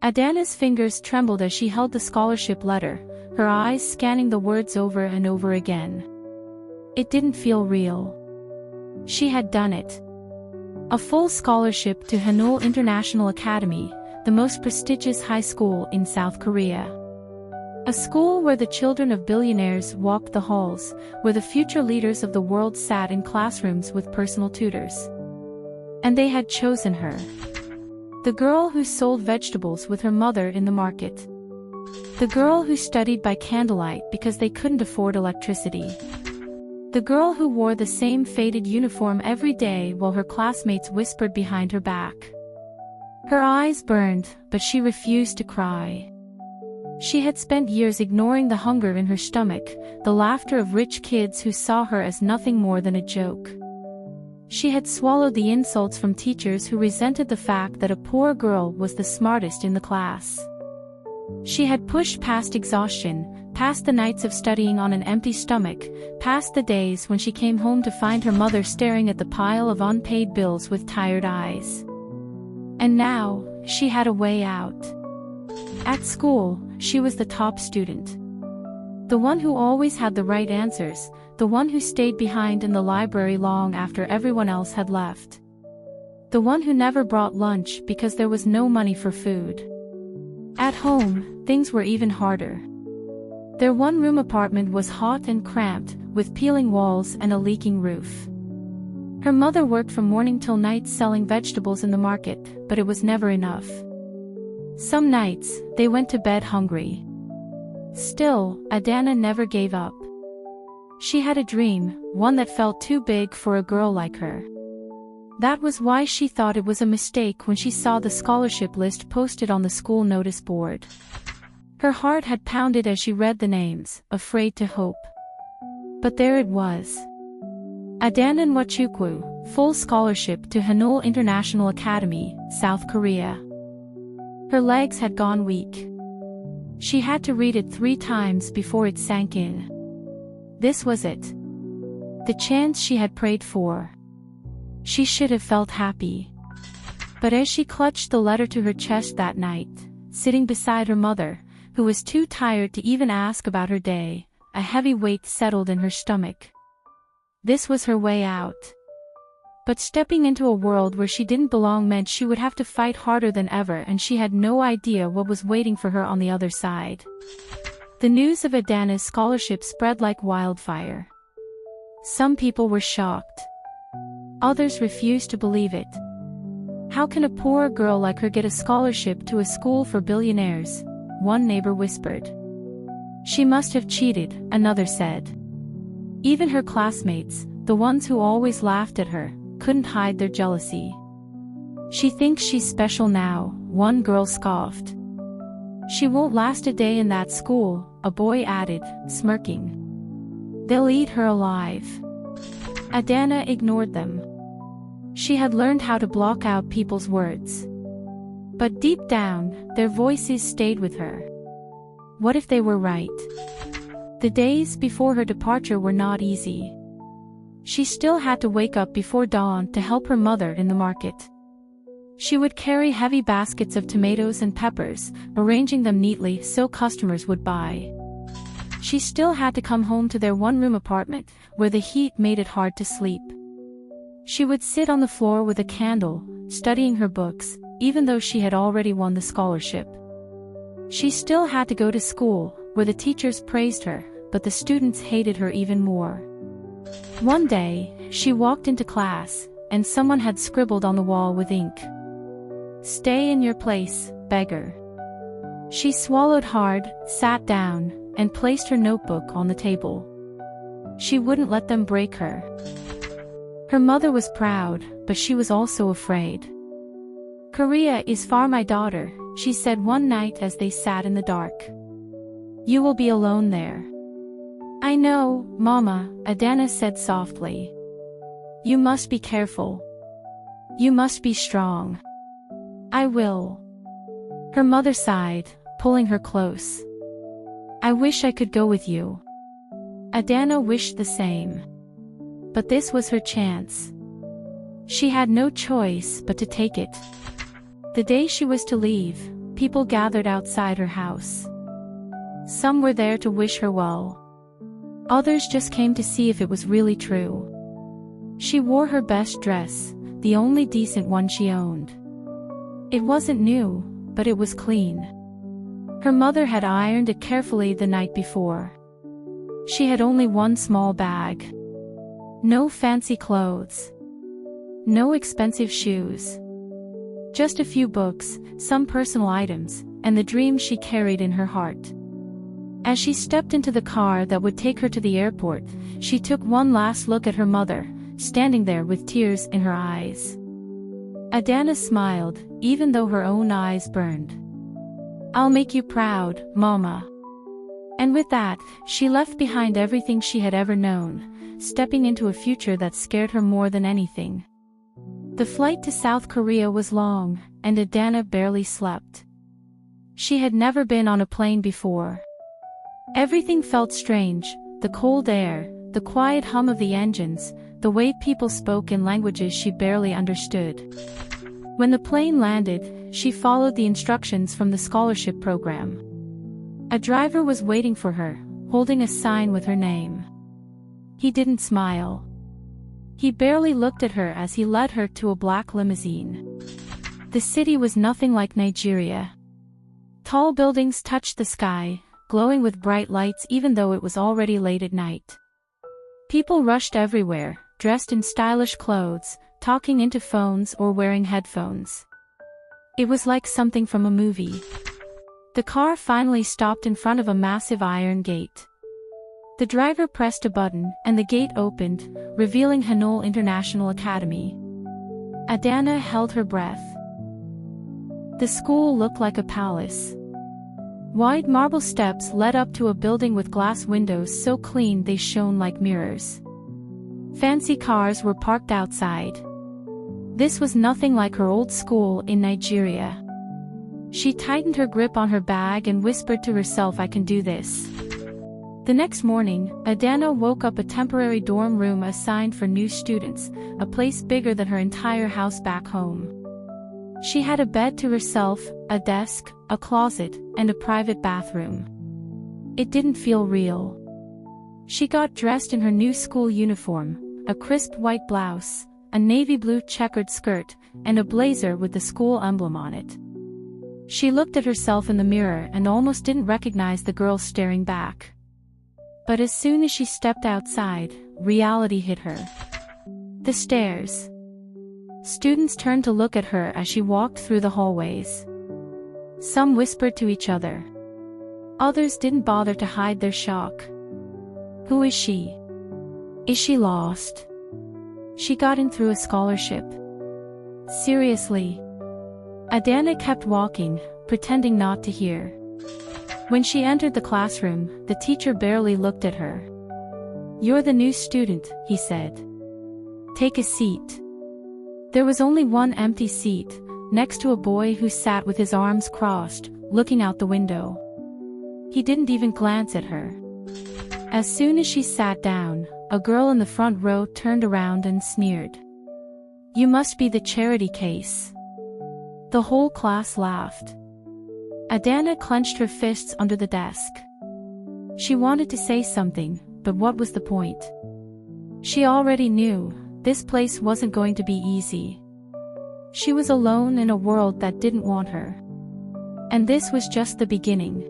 Adanna's fingers trembled as she held the scholarship letter, her eyes scanning the words over and over again. It didn't feel real. She had done it. A full scholarship to Haneul International Academy, the most prestigious high school in South Korea. A school where the children of billionaires walked the halls, where the future leaders of the world sat in classrooms with personal tutors. And they had chosen her. The girl who sold vegetables with her mother in the market. The girl who studied by candlelight because they couldn't afford electricity. The girl who wore the same faded uniform every day while her classmates whispered behind her back. Her eyes burned, but she refused to cry. She had spent years ignoring the hunger in her stomach, the laughter of rich kids who saw her as nothing more than a joke. She had swallowed the insults from teachers who resented the fact that a poor girl was the smartest in the class. She had pushed past exhaustion, past the nights of studying on an empty stomach, past the days when she came home to find her mother staring at the pile of unpaid bills with tired eyes. And now, she had a way out. At school, she was the top student. The one who always had the right answers, the one who stayed behind in the library long after everyone else had left. The one who never brought lunch because there was no money for food. At home, things were even harder. Their one-room apartment was hot and cramped, with peeling walls and a leaking roof. Her mother worked from morning till night selling vegetables in the market, but it was never enough. Some nights, they went to bed hungry. Still, Adanna never gave up. She had a dream, one that felt too big for a girl like her. That was why she thought it was a mistake when she saw the scholarship list posted on the school notice board. Her heart had pounded as she read the names, afraid to hope. But there it was. Adanna Nwachukwu, full scholarship to Haneul International Academy, South Korea. Her legs had gone weak. She had to read it 3 times before it sank in. This was it. The chance she had prayed for. She should have felt happy. But as she clutched the letter to her chest that night, sitting beside her mother, who was too tired to even ask about her day, a heavy weight settled in her stomach. This was her way out. But stepping into a world where she didn't belong meant she would have to fight harder than ever, and she had no idea what was waiting for her on the other side. The news of Adanna's scholarship spread like wildfire. Some people were shocked. Others refused to believe it. How can a poor girl like her get a scholarship to a school for billionaires? One neighbor whispered. She must have cheated, another said. Even her classmates, the ones who always laughed at her, couldn't hide their jealousy. She thinks she's special now, one girl scoffed. She won't last a day in that school, a boy added, smirking. They'll eat her alive. Adanna ignored them. She had learned how to block out people's words. But deep down, their voices stayed with her. What if they were right? The days before her departure were not easy. She still had to wake up before dawn to help her mother in the market. She would carry heavy baskets of tomatoes and peppers, arranging them neatly so customers would buy. She still had to come home to their one-room apartment, where the heat made it hard to sleep. She would sit on the floor with a candle, studying her books, even though she had already won the scholarship. She still had to go to school, where the teachers praised her, but the students hated her even more. One day, she walked into class, and someone had scribbled on the wall with ink. "Stay in your place, beggar." She swallowed hard, sat down, and placed her notebook on the table. She wouldn't let them break her. Her mother was proud, but she was also afraid. "Korea is far, my daughter," she said one night as they sat in the dark. "You will be alone there." "I know, Mama," Adanna said softly. "You must be careful. You must be strong." "I will." Her mother sighed, pulling her close. "I wish I could go with you." Adanna wished the same. But this was her chance. She had no choice but to take it. The day she was to leave, People gathered outside her house. Some were there to wish her well. Others just came to see if it was really true. She wore her best dress, the only decent one she owned. It wasn't new, but it was clean. Her mother had ironed it carefully the night before. She had only one small bag. No fancy clothes. No expensive shoes. Just a few books, some personal items, and the dreams she carried in her heart. As she stepped into the car that would take her to the airport, she took one last look at her mother, standing there with tears in her eyes. Adanna smiled, even though her own eyes burned. "I'll make you proud, Mama." And with that, she left behind everything she had ever known, stepping into a future that scared her more than anything. The flight to South Korea was long, and Adanna barely slept. She had never been on a plane before. Everything felt strange, the cold air, the quiet hum of the engines, the way people spoke in languages she barely understood. When the plane landed, she followed the instructions from the scholarship program. A driver was waiting for her, holding a sign with her name. He didn't smile. He barely looked at her as he led her to a black limousine. The city was nothing like Nigeria. Tall buildings touched the sky, glowing with bright lights even though it was already late at night. People rushed everywhere, dressed in stylish clothes, talking into phones or wearing headphones. It was like something from a movie. The car finally stopped in front of a massive iron gate. The driver pressed a button, and the gate opened, revealing Haneul International Academy. Adanna held her breath. The school looked like a palace. Wide marble steps led up to a building with glass windows so clean they shone like mirrors. Fancy cars were parked outside. This was nothing like her old school in Nigeria. She tightened her grip on her bag and whispered to herself, "I can do this." The next morning, Adanna woke up a temporary dorm room assigned for new students, a place bigger than her entire house back home. She had a bed to herself, a desk, a closet, and a private bathroom. It didn't feel real. She got dressed in her new school uniform, a crisp white blouse, a navy blue checkered skirt, and a blazer with the school emblem on it. She looked at herself in the mirror and almost didn't recognize the girl staring back. But as soon as she stepped outside, reality hit her. The stairs. Students turned to look at her as she walked through the hallways. Some whispered to each other. Others didn't bother to hide their shock. Who is she? Is she lost? She got in through a scholarship. Seriously? Adanna kept walking, pretending not to hear. When she entered the classroom, the teacher barely looked at her. "You're the new student," he said. "Take a seat." There was only one empty seat, next to a boy who sat with his arms crossed, looking out the window. He didn't even glance at her. As soon as she sat down, a girl in the front row turned around and sneered. "You must be the charity case." The whole class laughed. Adanna clenched her fists under the desk. She wanted to say something, but what was the point? She already knew, this place wasn't going to be easy. She was alone in a world that didn't want her. And this was just the beginning.